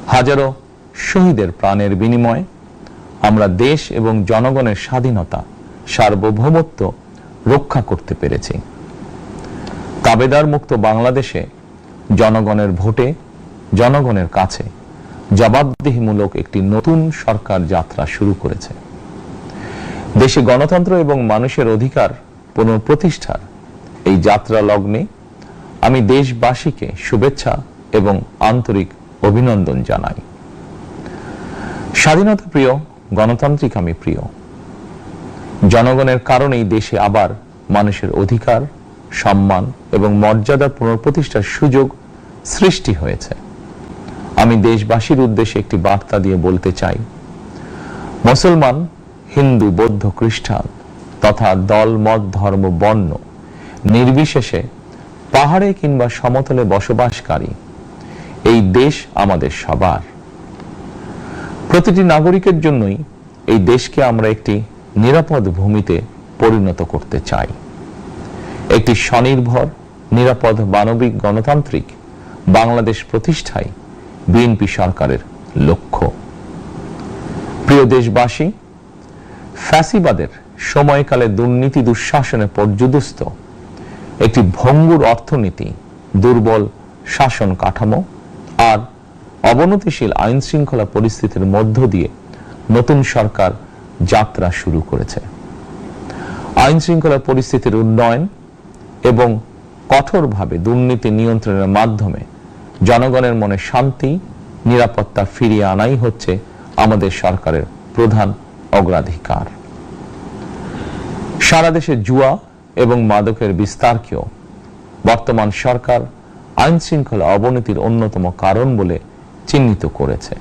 হাজারো শহীদের প্রাণের বিনিময়ে আমরা দেশ এবং জনগণের স্বাধীনতা, সার্বভৌমত্ব রক্ষা করতে পেরেছি। তাবেদার মুক্ত বাংলাদেশে জনগণের ভোটে জনগণের কাছে জবাবদিহিমূলক একটি নতুন সরকার যাত্রা শুরু করেছে। দেশে গণতন্ত্র এবং মানুষের অধিকার পুনঃপ্রতিষ্ঠার এই যাত্রা লগ্নে আমি দেশবাসীকে শুভেচ্ছা এবং আন্তরিক অভিনন্দন জানাই। স্বাধীনতা প্রিয়, গণতান্ত্রিক আমি প্রিয়। জনগণের কারণেই দেশে আবার মানুষের অধিকার, সম্মান এবং মর্যাদা পুনঃপ্রতিষ্ঠার সুযোগ সৃষ্টি হয়েছে। আমি দেশবাসীর উদ্দেশ্যে একটি বার্তা দিয়ে বলতে চাই, মুসলমান, হিন্দু, বৌদ্ধ, খ্রিস্টান তথা দল, মত, ধর্ম, বর্ণ নির্বিশেষে পাহাড়ে কিংবা সমতলে বসবাসকারী এই দেশ আমাদের সবার। প্রতিটি নাগরিকের জন্যই এই দেশকে আমরা একটি নিরাপদ ভূমিতে পরিণত করতে চাই। একটি স্বনির্ভর, নিরাপদ, মানবিক, গণতান্ত্রিক বাংলাদেশ প্রতিষ্ঠাই বিএনপি সরকারের লক্ষ্য। প্রিয় দেশবাসী, ফ্যাসিবাদের সময়কালে দুর্নীতি, দুঃশাসনে পর্যুদস্ত একটি ভঙ্গুর অর্থনীতি, দুর্বল শাসন কাঠামো আর অবনতিশীল আইন শৃঙ্খলা পরিস্থিতির মধ্য দিয়ে নতুন সরকার যাত্রা শুরু করেছে। আইন শৃঙ্খলা পরিস্থিতির উন্নয়ন এবং কঠোরভাবে দুর্নীতি নিয়ন্ত্রণের মাধ্যমে জনগণের মনে শান্তি, নিরাপত্তা ফিরিয়ে আনাই হচ্ছে আমাদের সরকারের প্রধান অগ্রাধিকার। সারা দেশে জুয়া এবং মাদকের বিস্তারকেও বর্তমান সরকার আইন শৃঙ্খলা অবনতির অন্যতম কারণ বলে চিহ্নিত করেছে।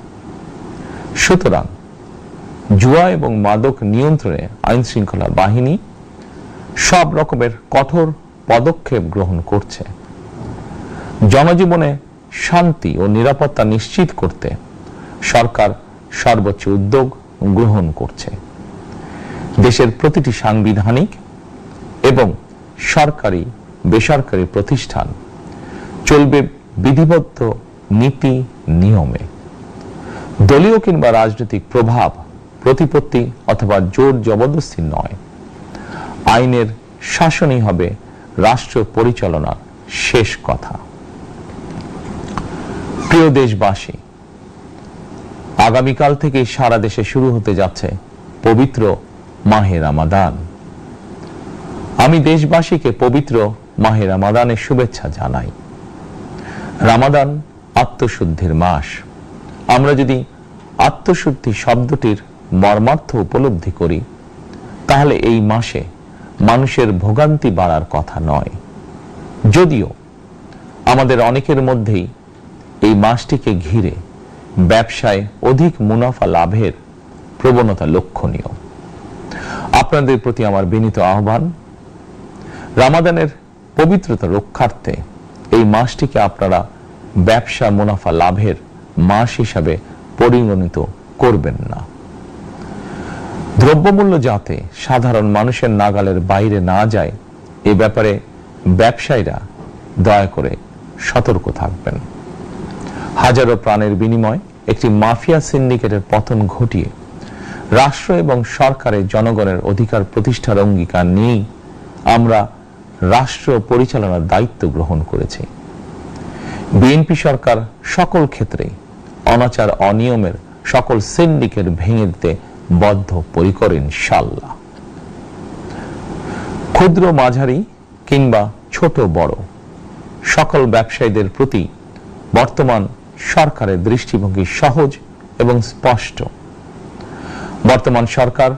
সুতরাং জুয়া এবং মাদক নিয়ন্ত্রণে আইন শৃঙ্খলা বাহিনী সব রকমের কঠোর পদক্ষেপ গ্রহণ করছে। জনজীবনে শান্তি ও নিরাপত্তা নিশ্চিত করতে সরকার সর্বোচ্চ উদ্যোগ গ্রহণ করছে। দেশের প্রতিটি সাংবিধানিক এবং সরকারি, বেসরকারি প্রতিষ্ঠান চলবে বিধিবদ্ধ নীতি নিয়মে। দলীয় কিংবা রাজনৈতিক প্রভাব, প্রতিপত্তি অথবা জোর জবরদস্তি নয়। আইনের শাসনই হবে রাষ্ট্র পরিচালনার শেষ কথা। প্রিয় দেশবাসী, আগামীকাল থেকে সারা দেশে শুরু হতে যাচ্ছে পবিত্র মাহে রমাদান। আমি দেশবাসীকে পবিত্র মাহে রমাদানের শুভেচ্ছা জানাই। রমাদান আত্মশুদ্ধির মাস। আমরা যদি আত্মশুদ্ধি শব্দটির মর্মার্থ উপলব্ধি করি, তাহলে এই মাসে মানুষের ভোগান্তি বাড়ার কথা নয়। যদিও আমাদের অনেকের মধ্যেই এই মাসটিকে ঘিরে ব্যবসায় অধিক মুনাফা লাভের প্রবণতা লক্ষণীয়। আপনাদের প্রতি আমার বিনীত আহ্বান, রমাদানের পবিত্রতা রক্ষার্থে এই মাসটিকে আপনারা ব্যবসা মুনাফা লাভের মাস হিসাবে পরিগণিত করবেন না। দ্রব্যমূল্য যাতে সাধারণ মানুষের নাগালের বাইরে না যায়, এ ব্যাপারে ব্যবসায়ীরা দয়া করে সতর্ক থাকবেন। হাজারো প্রাণের বিনিময়ে একটি মাফিয়া সিন্ডিকেটের পতন ঘটিয়ে রাষ্ট্র এবং সরকারের জনগণের অধিকার প্রতিষ্ঠার অঙ্গীকার নিয়েই আমরা রাষ্ট্র পরিচালনার দায়িত্ব গ্রহণ করেছি। বিএনপি সরকার সকল ক্ষেত্রে অনাচার, অনিয়মের সকল সিন্ডিকেট ভেঙে দিতে বদ্ধপরিকর ইনশাআল্লাহ। ক্ষুদ্র, মাঝারি কিংবা ছোট বড় সকল ব্যবসায়ীদের প্রতি বর্তমান সরকারের দৃষ্টিভঙ্গি সহজ এবং স্পষ্ট। বর্তমান সরকার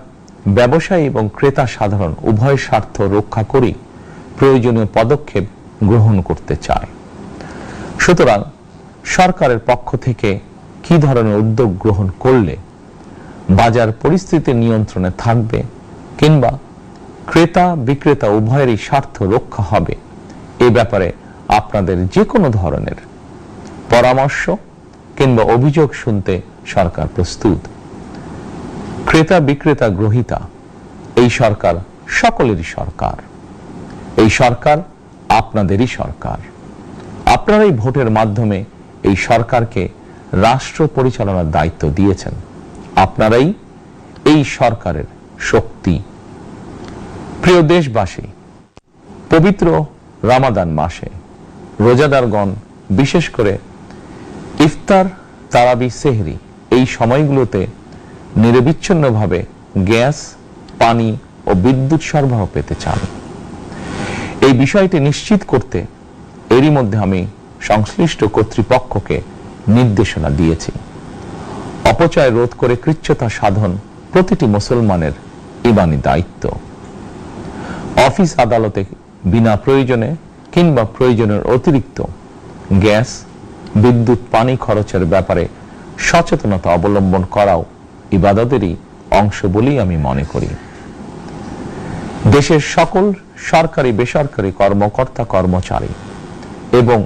ব্যবসায়ী এবং ক্রেতা সাধারণ উভয় স্বার্থ রক্ষা করে প্রয়োজনীয় পদক্ষেপ গ্রহণ করতে চায়। সুতরাং সরকারের পক্ষ থেকে কি ধরনের উদ্যোগ গ্রহণ করলে বাজার পরিস্থিতি নিয়ন্ত্রণে থাকবে কিংবা ক্রেতা বিক্রেতা উভয়েরই স্বার্থ রক্ষা হবে, এ ব্যাপারে আপনাদের যে কোনো ধরনের পরামর্শ কিংবা অভিযোগ শুনতে সরকার প্রস্তুত। ক্রেতা বিক্রেতা গ্রহীতা এই সরকার সকলেরই সরকার। এই সরকার আপনাদেরই সরকার। আপনারাই ভোটের মাধ্যমে এই সরকারকে রাষ্ট্র পরিচালনার দায়িত্ব দিয়েছেন। আপনারাই এই সরকারের শক্তি। প্রিয় দেশবাসী, পবিত্র রমাদান মাসে রোজাদারগণ বিশেষ করে ইফতার, তারাবি, সেহরি এই সময়গুলোতে নিরবিচ্ছিন্নভাবে গ্যাস, পানি ও বিদ্যুৎ সরবরাহ পেতে চান। এই বিষয়টি নিশ্চিত করতে এরই মধ্যে আমি সংশ্লিষ্ট কর্তৃপক্ষকে নির্দেশনা দিয়েছি। অপচয় রোধ করে কৃচ্ছতা সাধন প্রতিটি মুসলমানের ঈমানি দায়িত্ব। অফিস আদালতে বিনা প্রয়োজনে কিংবা প্রয়োজনের অতিরিক্ত গ্যাস, বিদ্যুৎ, পানি খরচের ব্যাপারে সচেতনতা অবলম্বন করাও ইবাদতেরই অংশ বলেই আমি মনে করি। দেশের সকল সরকারি, বেসরকারি কর্মকর্তা, কর্মচারী এবং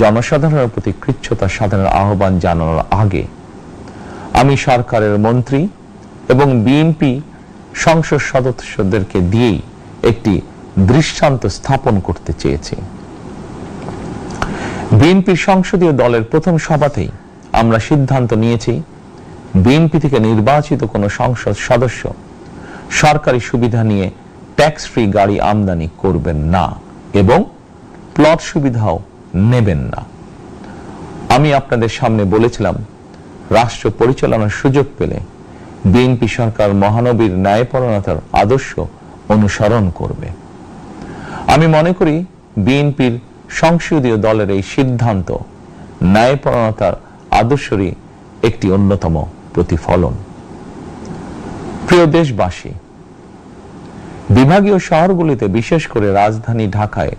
জনসাধারণের প্রতি কৃচ্ছতা সাধনের আহ্বান জানানোর আগে আমি সরকারের মন্ত্রী এবং বিএনপি সংসদ সদস্যদেরকে দিয়েই একটি দৃষ্টান্ত স্থাপন করতে চেয়েছি। বিএনপি সংসদীয় দলের প্রথম সভাতেই আমরা সিদ্ধান্ত নিয়েছি, বিএনপি থেকে নির্বাচিত কোনো সংসদ সদস্য সরকারি সুবিধা নিয়ে ট্যাক্স ফ্রি গাড়ি আমদানি করবেন না এবং প্লট সুবিধাও নেবেন না। আমি আপনাদের সামনে বলেছিলাম, রাষ্ট্র পরিচালনার সুযোগ পেলে বিএনপি সরকার মহানবীর ন্যায়পরায়ণতার আদর্শ অনুসরণ করবে। আমি মনে করি বিএনপির সংসদীয় দলের এই সিদ্ধান্ত ন্যায়পরায়ণতার আদর্শেরই একটি অন্যতম প্রতিফলন। প্রিয় দেশবাসী, বিভাগীয় শহরগুলিতে বিশেষ করে রাজধানী ঢাকায়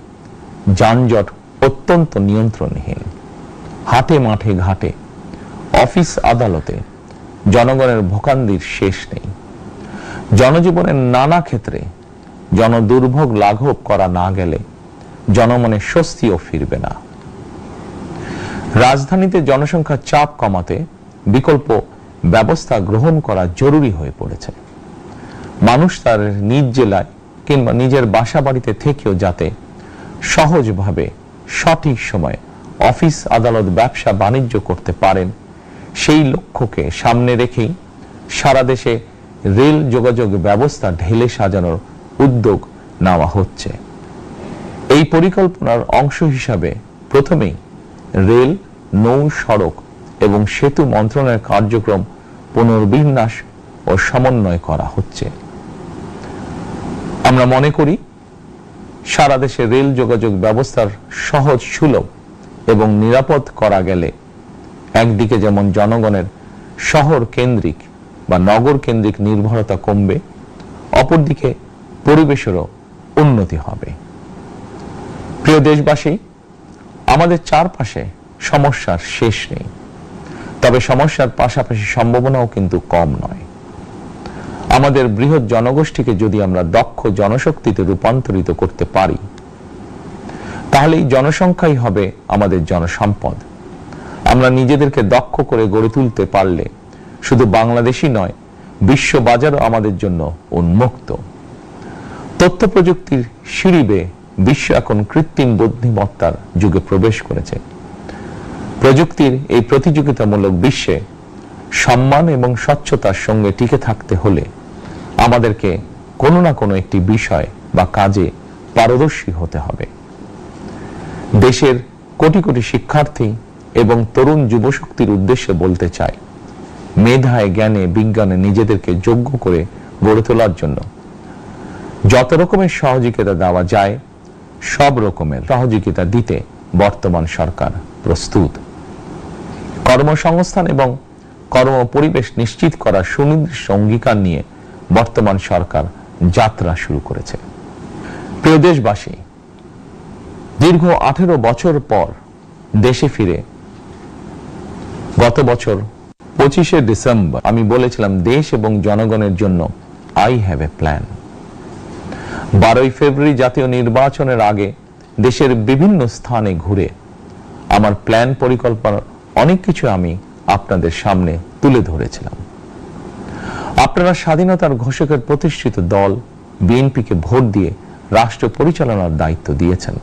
যানজট অত্যন্ত নিয়ন্ত্রণহীন। হাটে, মাঠে, ঘাটে, অফিস, আদালতে জনগণের ভোগান্তির শেষ নেই। জনজীবনের নানা ক্ষেত্রে জনদুর্ভোগ লাঘব করা না গেলে জনমনে স্বস্তিও ফিরবে না। রাজধানীতে জনসংখ্যার চাপ কমাতে বিকল্প ব্যবস্থা গ্রহণ করা জরুরি হয়ে পড়েছে। মানুষ তার নিজ জেলায় কিংবা নিজের বাসা বাড়িতে থেকেও যাতে সহজভাবে সঠিক সময়ে অফিস, আদালত, ব্যবসা বাণিজ্য করতে পারেন, সেই লক্ষ্যকে সামনে রেখেই সারা দেশে রেল যোগাযোগ ব্যবস্থা ঢেলে সাজানোর উদ্যোগ নেওয়া হচ্ছে। এই পরিকল্পনার অংশ হিসাবে প্রথমেই রেল, নৌ, সড়ক এবং সেতু মন্ত্রণালয়ের কার্যক্রম পুনর্বিন্যাস ও সমন্বয় করা হচ্ছে। আমরা মনে করি সারা দেশে রেল যোগাযোগ ব্যবস্থার সহজ, সুলভ এবং নিরাপদ করা গেলে একদিকে যেমন জনগণের শহর কেন্দ্রিক বা নগর কেন্দ্রিক নির্ভরতা কমবে, অপরদিকে পরিবেশেরও উন্নতি হবে। প্রিয় দেশবাসী, আমাদের চারপাশে সমস্যার শেষ নেই, তবে সমস্যার পাশাপাশি সম্ভাবনাও কিন্তু কম নয়। আমাদের বৃহৎ জনগোষ্ঠীকে যদি আমরা দক্ষ জনশক্তিতে রূপান্তরিত করতে পারি, তাহলে এই জনসংখ্যাই হবে আমাদের জনসম্পদ। আমরা নিজেদেরকে দক্ষ করে গড়ে তুলতে পারলে শুধু বাংলাদেশই নয়, বিশ্ব বাজারও আমাদের জন্য উন্মুক্ত। তথ্য প্রযুক্তির সিঁড়ি বেয়ে বিশ্ব এখন কৃত্রিম বুদ্ধিমত্তার যুগে প্রবেশ করেছে। প্রযুক্তির এই প্রতিযোগিতামূলক বিশ্বে সম্মান এবং স্বচ্ছতার সঙ্গে টিকে থাকতে হলে আমাদেরকে কোনো না কোনো একটি বিষয় বা কাজে পারদর্শী হতে হবে। দেশের কোটি কোটি শিক্ষার্থী এবং তরুণ যুবশক্তির উদ্দেশ্যে বলতে চাই, মেধায়, জ্ঞানে, বিজ্ঞানে নিজেদেরকে যোগ্য করে গড়ে তোলার জন্য যত রকমের সহযোগিতা দেওয়া যায়, সব রকমের সহযোগিতা দিতে বর্তমান সরকার প্রস্তুত। কর্মসংস্থান এবং কর্ম পরিবেশ নিশ্চিত করার সুনির্দিষ্ট অঙ্গীকার নিয়ে বর্তমান সরকার যাত্রা শুরু করেছে। প্রিয় দেশবাসী, দীর্ঘ 18 বছর পর দেশে ফিরে গত বছর 25শে ডিসেম্বর আমি বলেছিলাম, দেশ এবং জনগণের জন্য আই হ্যাভ এ প্ল্যান। 12ই ফেব্রুয়ারি জাতীয় নির্বাচনের আগে দেশের বিভিন্ন স্থানে ঘুরে আমার প্ল্যান, পরিকল্পনার অনেক কিছু আমি আপনাদের সামনে তুলে ধরেছিলাম। আপনারা স্বাধীনতার ঘোষকের প্রতিষ্ঠিত দল বিএনপিকে ভোট দিয়ে রাষ্ট্র পরিচালনার দায়িত্ব দিয়েছেন।